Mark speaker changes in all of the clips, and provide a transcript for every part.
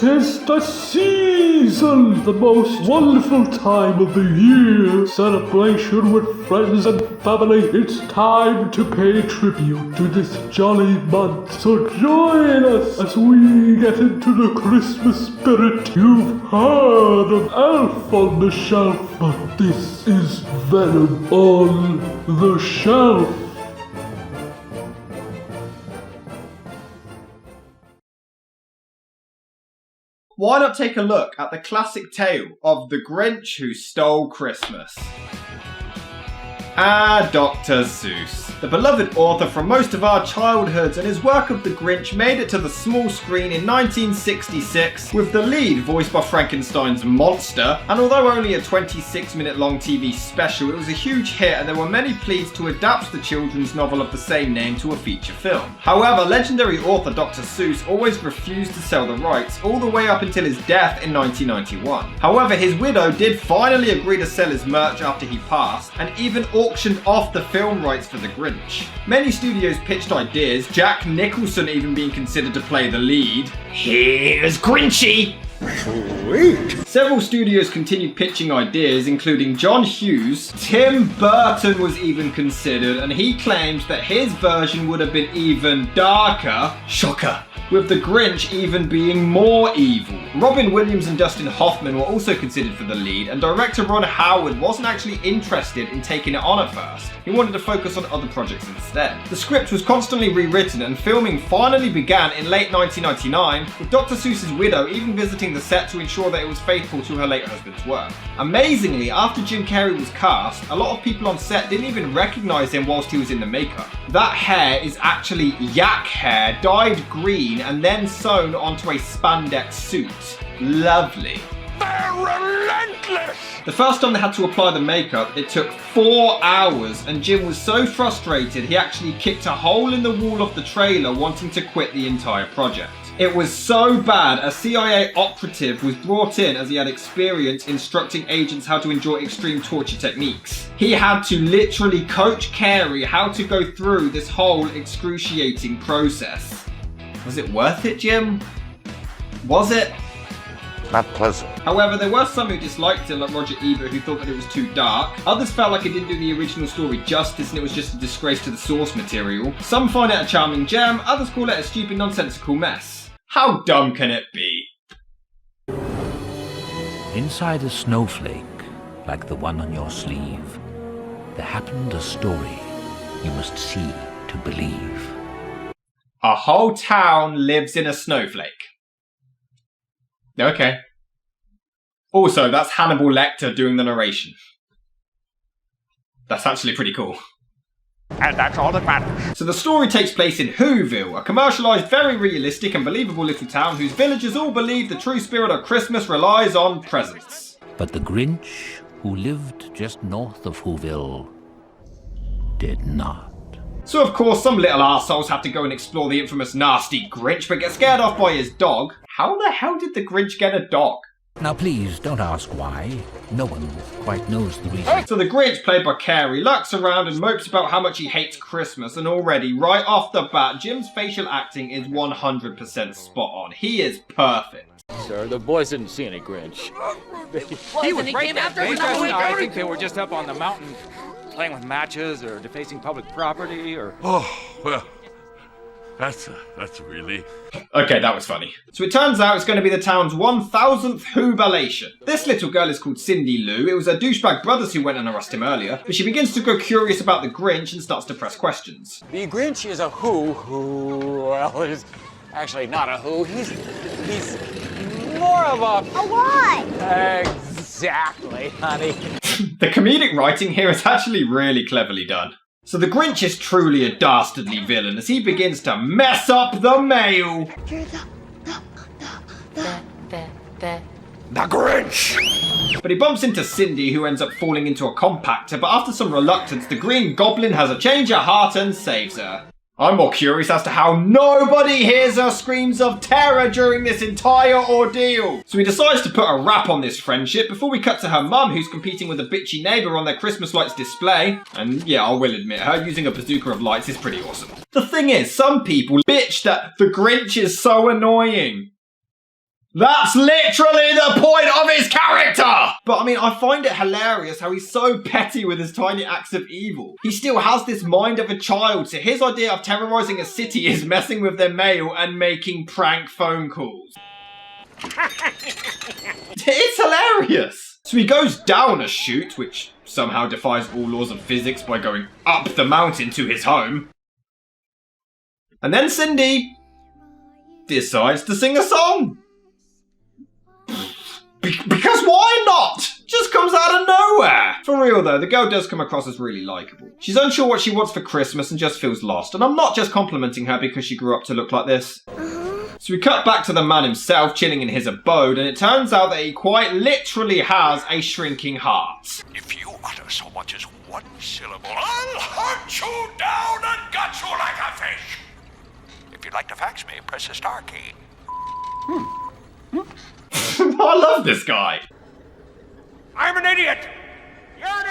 Speaker 1: 'Tis the season, the most wonderful time of the year. Celebration with friends and family. It's time to pay tribute to this jolly month. So join us as we get into the Christmas spirit. You've heard of Elf on the Shelf, but this is Venom on the Shelf.
Speaker 2: Why not take a look at the classic tale of the Grinch who stole Christmas? Dr. Seuss. The beloved author from most of our childhoods, and his work of The Grinch made it to the small screen in 1966 with the lead voiced by Frankenstein's monster, and although only a 26-minute long TV special, it was a huge hit and there were many pleas to adapt the children's novel of the same name to a feature film. However, legendary author Dr. Seuss always refused to sell the rights, all the way up until his death in 1991. However, his widow did finally agree to sell his merch after he passed, and even auctioned off the film rights for The Grinch. Many studios pitched ideas, Jack Nicholson even being considered to play the lead. Here's Grinchy! Sweet. Several studios continued pitching ideas, including John Hughes. Tim Burton was even considered, and he claims that his version would have been even darker. Shocker. With the Grinch even being more evil. Robin Williams and Dustin Hoffman were also considered for the lead, and director Ron Howard wasn't actually interested in taking it on at first. He wanted to focus on other projects instead. The script was constantly rewritten, and filming finally began in late 1999, with Dr. Seuss's widow even visiting the set to ensure that it was faithful to her late husband's work. Amazingly, after Jim Carrey was cast, a lot of people on set didn't even recognize him whilst he was in the makeup. That hair is actually yak hair, dyed green and then sewn onto a spandex suit. Lovely. They're relentless! The first time they had to apply the makeup, it took 4 hours, and Jim was so frustrated he actually kicked a hole in the wall of the trailer, wanting to quit the entire project. It was so bad, a CIA operative was brought in as he had experience instructing agents how to enjoy extreme torture techniques. He had to literally coach Carey how to go through this whole excruciating process. Was it worth it, Jim? Was it?
Speaker 3: Not pleasant.
Speaker 2: However, there were some who disliked it, like Roger Ebert, who thought that it was too dark. Others felt like it didn't do the original story justice and it was just a disgrace to the source material. Some find it a charming gem, others call it a stupid, nonsensical mess. How dumb can it be?
Speaker 4: Inside a snowflake, like the one on your sleeve, there happened a story you must see to believe.
Speaker 2: A whole town lives in a snowflake. Okay. Also, that's Hannibal Lecter doing the narration. That's actually pretty cool.
Speaker 3: And that's all that matters.
Speaker 2: So the story takes place in Whoville, a commercialised, very realistic and believable little town whose villagers all believe the true spirit of Christmas relies on presents.
Speaker 4: But the Grinch, who lived just north of Whoville, did not.
Speaker 2: So of course some little arseholes have to go and explore the infamous nasty Grinch, but get scared off by his dog. How the hell did the Grinch get a dog?
Speaker 4: Now please, don't ask why. No one quite knows the reason.
Speaker 2: So the Grinch, played by Carey, lurks around and mopes about how much he hates Christmas, and already, right off the bat, Jim's facial acting is 100% spot on. He is perfect.
Speaker 5: Sir, the boys didn't see any Grinch.
Speaker 6: He was right there.
Speaker 5: I think they were just up on the mountain playing with matches or defacing public property or...
Speaker 7: Oh, well, that's a relief.
Speaker 2: Okay, that was funny. So it turns out it's going to be the town's 1000th Whobilation. This little girl is called Cindy Lou. It was her douchebag brothers who went and harassed him earlier, but she begins to grow curious about the Grinch and starts to press questions.
Speaker 5: The Grinch is a who, well, is actually not a who. He's more of a...
Speaker 6: A what?
Speaker 5: Exactly, honey.
Speaker 2: The comedic writing here is actually really cleverly done. So the Grinch is truly a dastardly villain as he begins to mess up the mail.
Speaker 7: The Grinch!
Speaker 2: But he bumps into Cindy, who ends up falling into a compactor, but after some reluctance, the Green Goblin has a change of heart and saves her. I'm more curious as to how nobody hears her screams of terror during this entire ordeal. So he decides to put a wrap on this friendship before we cut to her mum, who's competing with a bitchy neighbour on their Christmas lights display. And yeah, I will admit, her using a bazooka of lights is pretty awesome. The thing is, some people bitch that the Grinch is so annoying. That's literally the point of his character! But I mean, I find it hilarious how he's so petty with his tiny acts of evil. He still has this mind of a child, so his idea of terrorizing a city is messing with their mail and making prank phone calls. It's hilarious! So he goes down a chute, which somehow defies all laws of physics by going up the mountain to his home. And then Cindy decides to sing a song. Because why not? Just comes out of nowhere. For real though, the girl does come across as really likeable. She's unsure what she wants for Christmas and just feels lost. And I'm not just complimenting her because she grew up to look like this. So we cut back to the man himself chilling in his abode, and it turns out that he quite literally has a shrinking heart.
Speaker 3: If you utter so much as one syllable, I'll hunt you down and gut you like a fish. If you'd like to fax me, press the star key.
Speaker 2: I love this guy.
Speaker 3: I'm an idiot. You're an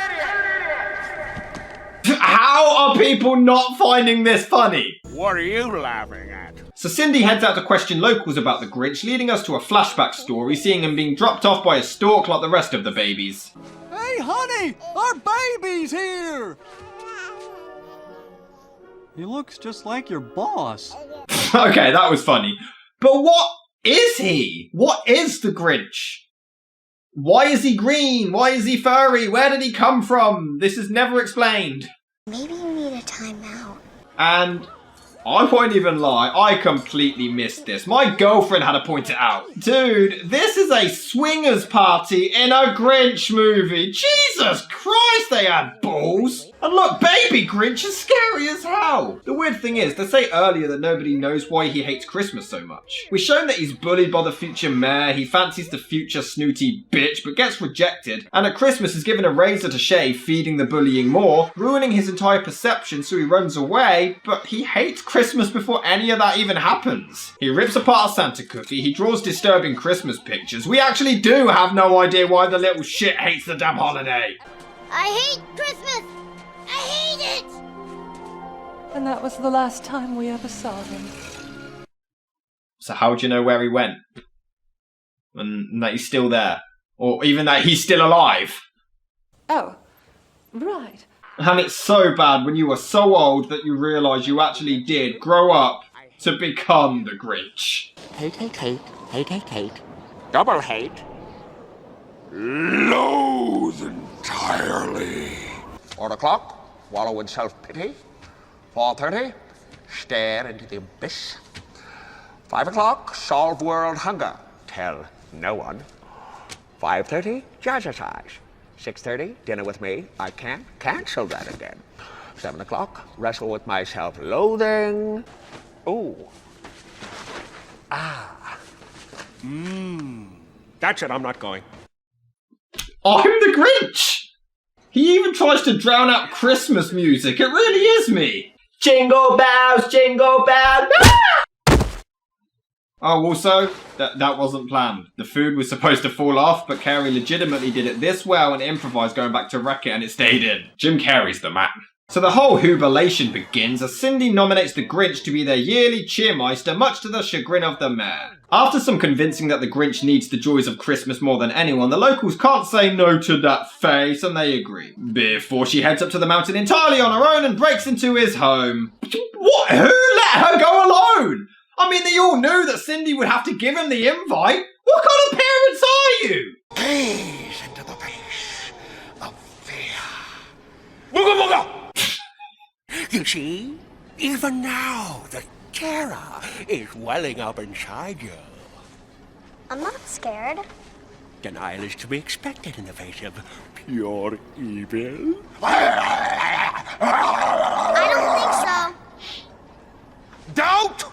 Speaker 3: idiot.
Speaker 2: How are people not finding this funny?
Speaker 3: What are you laughing at?
Speaker 2: So Cindy heads out to question locals about the Grinch, leading us to a flashback story, seeing him being dropped off by a stork like the rest of the babies.
Speaker 8: Hey, honey! Our baby's here! He looks just like your boss.
Speaker 2: Okay, that was funny. But what is he? What is the Grinch? Why is he green? Why is he furry? Where did he come from? This is never explained.
Speaker 6: Maybe you need a timeout.
Speaker 2: And I won't even lie, I completely missed this. My girlfriend had to point it out. Dude, this is a swingers party in a Grinch movie. Jesus Christ, they had balls. And look, baby Grinch is scary as hell. The weird thing is, they say earlier that nobody knows why he hates Christmas so much. We're shown that he's bullied by the future mayor, he fancies the future snooty bitch, but gets rejected. And at Christmas is given a razor to shave, feeding the bullying more, ruining his entire perception, so he runs away, but he hates Christmas before any of that even happens. He rips apart a Santa cookie, he draws disturbing Christmas pictures. We actually do have no idea why the little shit hates the damn holiday.
Speaker 6: I hate Christmas! I hate it!
Speaker 9: And that was the last time we ever saw him.
Speaker 2: So how do you know where he went? And that he's still there? Or even that he's still alive?
Speaker 9: Oh, right.
Speaker 2: And it's so bad when you are so old that you realise you actually did grow up to become the Grinch.
Speaker 5: Hate, hate, hate, hate, hate, hate. Double hate.
Speaker 3: Loathe entirely.
Speaker 5: 4 o'clock, wallow in self-pity. 4:30, stare into the abyss. 5 o'clock, solve world hunger. Tell no one. 5:30, jazzercise. 6:30, dinner with me. I can't cancel that again. 7 o'clock, wrestle with my self-loathing. Ooh. Ah.
Speaker 3: That's it, I'm not going.
Speaker 2: I'm the Grinch! He even tries to drown out Christmas music. It really is me. Jingle bells, jingle bells. Ah! Oh, also, that wasn't planned. The food was supposed to fall off, but Carey legitimately did it this well and improvised going back to wreck it, and it stayed in. Jim Carrey's the man. So the whole jubilation begins as Cindy nominates the Grinch to be their yearly cheermeister, much to the chagrin of the mayor. After some convincing that the Grinch needs the joys of Christmas more than anyone, the locals can't say no to that face, and they agree. Before she heads up to the mountain entirely on her own and breaks into his home. What? Who let her go alone? I mean, they all knew that Cindy would have to give him the invite. What kind of parents are you?
Speaker 3: Gaze into the face of fear. Booga booga!
Speaker 5: You see, even now, the terror is welling up inside you.
Speaker 6: I'm not scared.
Speaker 5: Denial is to be expected in the face of pure evil.
Speaker 6: I don't think so.
Speaker 3: Doubt!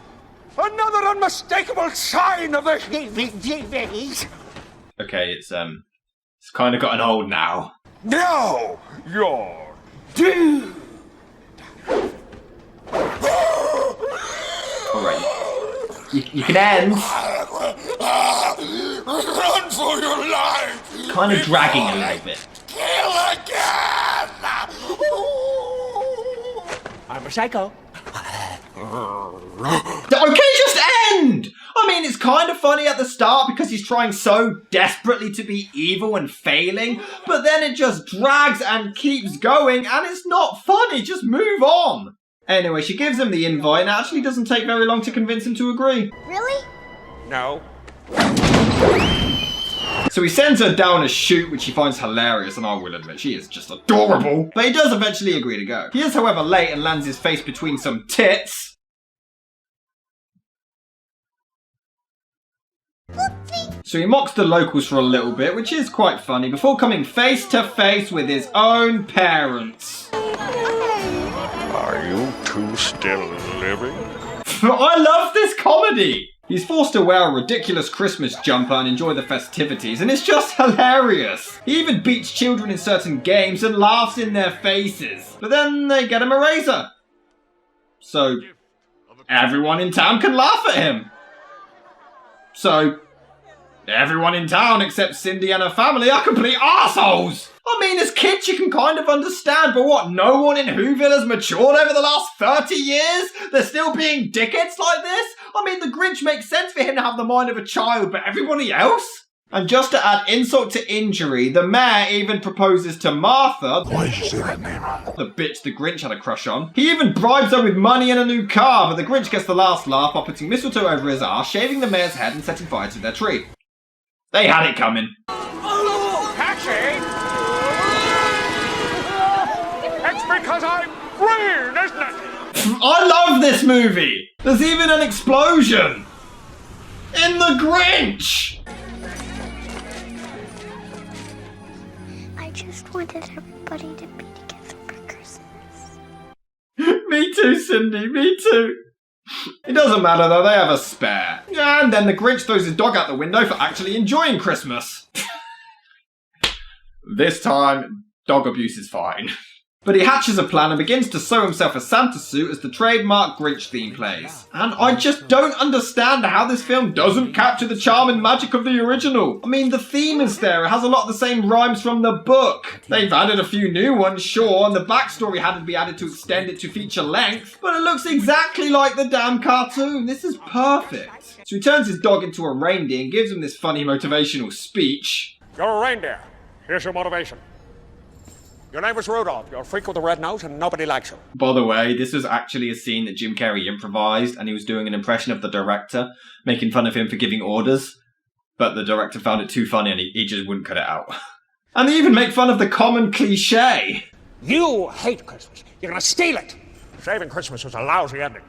Speaker 3: Another unmistakable sign of the disease.
Speaker 2: Okay, it's kind of gotten old now.
Speaker 3: Now you're doomed.
Speaker 2: Alright. You can end.
Speaker 3: Run for your life!
Speaker 2: Kind of dragging a little bit.
Speaker 3: Kill again!
Speaker 5: I'm a psycho.
Speaker 2: Okay, just end! I mean, it's kind of funny at the start because he's trying so desperately to be evil and failing, but then it just drags and keeps going, and it's not funny. Just move on. Anyway, she gives him the invite, and it actually doesn't take very long to convince him to agree.
Speaker 6: Really?
Speaker 5: No.
Speaker 2: So he sends her down a chute, which he finds hilarious, and I will admit, she is just adorable. But he does eventually agree to go. He is, however, late and lands his face between some tits. So he mocks the locals for a little bit, which is quite funny, before coming face to face with his own parents.
Speaker 7: Are you two still living?
Speaker 2: I love this comedy! He's forced to wear a ridiculous Christmas jumper and enjoy the festivities, and it's just hilarious. He even beats children in certain games and laughs in their faces. But then they get him a razor. So everyone in town can laugh at him. So everyone in town except Cindy and her family are complete arseholes. I mean, as kids you can kind of understand, but what, no one in Whoville has matured over the last 30 years? They're still being dickheads like this? I mean, the Grinch makes sense for him to have the mind of a child, but everybody else? And just to add insult to injury, the mayor even proposes to Martha,
Speaker 3: Why did you say that name?
Speaker 2: the bitch the Grinch had a crush on. He even bribes her with money and a new car, but the Grinch gets the last laugh by putting mistletoe over his arse, shaving the mayor's head and setting fire to their tree. They had it coming.
Speaker 5: Taxi! It's because I'm green, isn't it?
Speaker 2: I love this movie! There's even an explosion! In the Grinch!
Speaker 6: I just wanted everybody to be together for Christmas.
Speaker 2: Me too, Cindy, me too. It doesn't matter though, they have a spare. And then the Grinch throws his dog out the window for actually enjoying Christmas. This time, dog abuse is fine. But he hatches a plan and begins to sew himself a Santa suit as the trademark Grinch theme plays. And I just don't understand how this film doesn't capture the charm and magic of the original. I mean, the theme is there, it has a lot of the same rhymes from the book. They've added a few new ones, sure, and the backstory had to be added to extend it to feature length, but it looks exactly like the damn cartoon. This is perfect. So he turns his dog into a reindeer and gives him this funny motivational speech.
Speaker 5: You're a reindeer. Here's your motivation. Your name is Rudolph. You're a freak with a red nose and nobody likes you.
Speaker 2: By the way, this was actually a scene that Jim Carrey improvised, and he was doing an impression of the director, making fun of him for giving orders. But the director found it too funny and he just wouldn't cut it out. And they even make fun of the common cliche.
Speaker 5: You hate Christmas. You're gonna steal it. Saving Christmas was a lousy ending.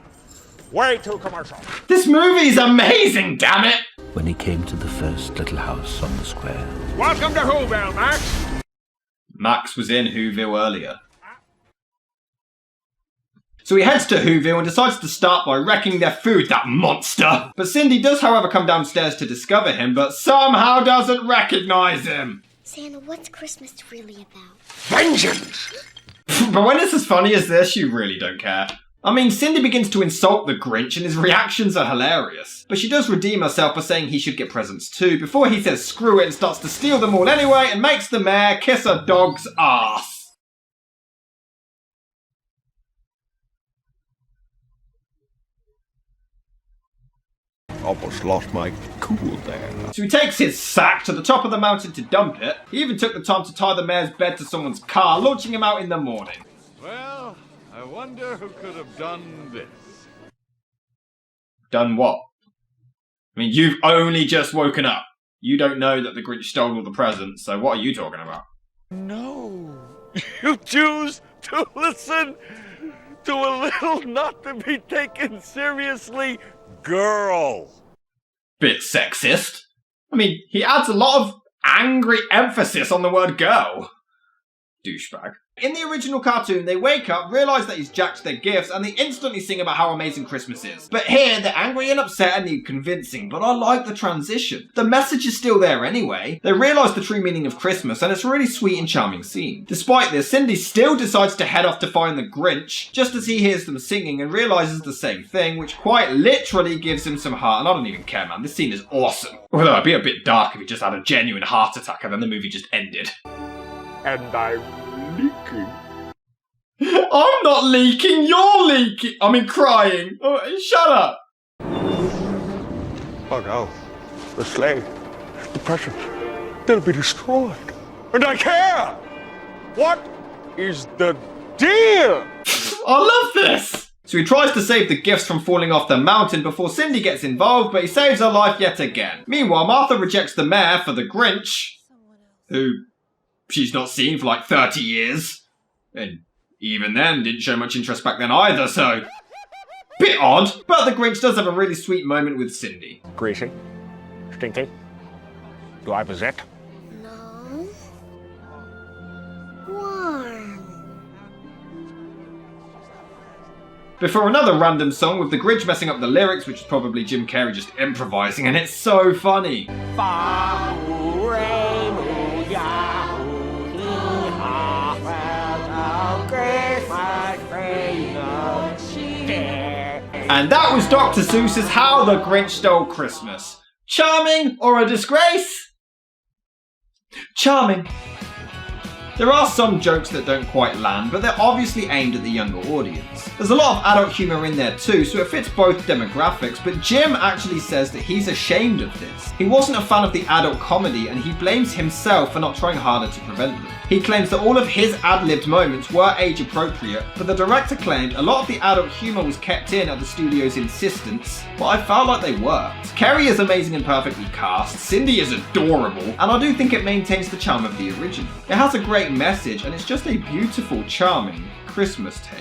Speaker 5: Way too commercial.
Speaker 2: This movie is amazing, damn it!
Speaker 4: When he came to the first little house on the square,
Speaker 5: Welcome to Whoville, Max.
Speaker 2: Max was in Whoville earlier. So he heads to Whoville and decides to start by wrecking their food, that monster! But Cindy does, however, come downstairs to discover him, but somehow doesn't recognise him!
Speaker 6: Santa, what's Christmas really about?
Speaker 5: Vengeance!
Speaker 2: But when it's as funny as this, you really don't care. I mean, Cindy begins to insult the Grinch and his reactions are hilarious. But she does redeem herself by saying he should get presents too, before he says screw it and starts to steal them all anyway and makes the mayor kiss a dog's ass.
Speaker 7: Almost lost my cool there.
Speaker 2: So he takes his sack to the top of the mountain to dump it. He even took the time to tie the mayor's bed to someone's car, launching him out in the morning.
Speaker 7: Well, I wonder who could have done this.
Speaker 2: Done what? I mean, you've only just woken up. You don't know that the Grinch stole all the presents, so what are you talking about?
Speaker 7: No. You choose to listen to a little not to be taken seriously girl.
Speaker 2: Bit sexist. I mean, he adds a lot of angry emphasis on the word girl. Douchebag. In the original cartoon, they wake up, realise that he's jacked their gifts, and they instantly sing about how amazing Christmas is. But here, they're angry and upset and need convincing, but I like the transition. The message is still there anyway. They realise the true meaning of Christmas, and it's a really sweet and charming scene. Despite this, Cindy still decides to head off to find the Grinch, just as he hears them singing and realises the same thing, which quite literally gives him some heart, and I don't even care, man. This scene is awesome. Although it'd be a bit dark if he just had a genuine heart attack and then the movie just ended.
Speaker 7: And I'm leaking.
Speaker 2: I'm not leaking, you're leaking! I mean, crying. Oh, shut up.
Speaker 5: Oh no. The sleigh, the presents, they'll be destroyed. And I care! What is the deal?
Speaker 2: I love this! So he tries to save the gifts from falling off the mountain before Cindy gets involved, but he saves her life yet again. Meanwhile, Martha rejects the mayor for the Grinch, who she's not seen for like 30 years. And even then, didn't show much interest back then either, so... bit odd, but the Grinch does have a really sweet moment with Cindy.
Speaker 5: Greasy, stinky. Do I possess?
Speaker 6: No. Warm.
Speaker 2: Before another random song with the Grinch messing up the lyrics, which is probably Jim Carrey just improvising, and it's so funny. And that was Dr. Seuss's How the Grinch Stole Christmas. Charming or a disgrace? Charming. There are some jokes that don't quite land, but they're obviously aimed at the younger audience. There's a lot of adult humour in there too, so it fits both demographics, but Jim actually says that he's ashamed of this. He wasn't a fan of the adult comedy, and he blames himself for not trying harder to prevent them. He claims that all of his ad-libbed moments were age appropriate, but the director claimed a lot of the adult humour was kept in at the studio's insistence, but I felt like they worked. Kerry is amazing and perfectly cast, Cindy is adorable, and I do think it maintains the charm of the original. It has a great message, and it's just a beautiful, charming Christmas tale.